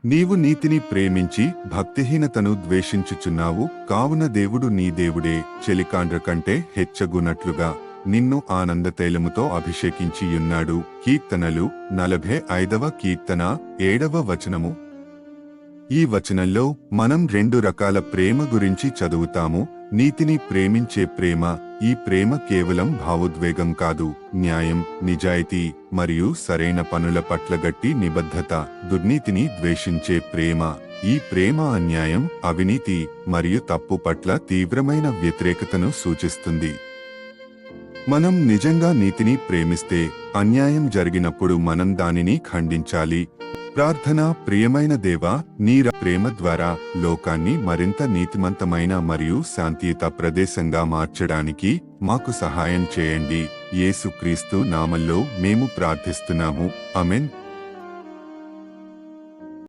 నీవు నీతిని ప్రేమించి భక్తిహీనతను ద్వేషించుచున్నావు, కావున దేవుడు నీ దేవుడే చెలికాండ్ర కంటే హెచ్చగునట్లుగా నిన్ను ఆనందతైలముతో అభిషేకించియున్నాడు. కీర్తనలు 45వ కీర్తన 7వ వచనము. ఈ వచనంలో మనం 2 రకాల ప్రేమ గురించి చదువుతాము. నీతిని ప్రేమించే ప్రేమ. ఈ ప్రేమ కేవలం భావోద్వేగం కాదు, న్యాయం, నిజాయితీ మరియు సరైన పనుల పట్ల గట్టి నిబద్ధత. దుర్నీతిని ద్వేషించే ప్రేమ. ఈ ప్రేమ అన్యాయం, అవినీతి మరియు తప్పు పట్ల తీవ్రమైన వ్యతిరేకతను సూచిస్తుంది. మనం నిజంగా నీతిని ప్రేమిస్తే, అన్యాయం జరిగినప్పుడు మనం దానిని ఖండించాలి. ప్రార్థన. ప్రియమైన దేవా, నీ ప్రేమ ద్వారా లోకాన్ని మరింత నీతిమంతమైన మరియు శాంతియుత ప్రదేశంగా మార్చడానికి మాకు సహాయం చేయండి. యేసుక్రీస్తు నామంలో మేము ప్రార్థిస్తున్నాము. ఆమేన్.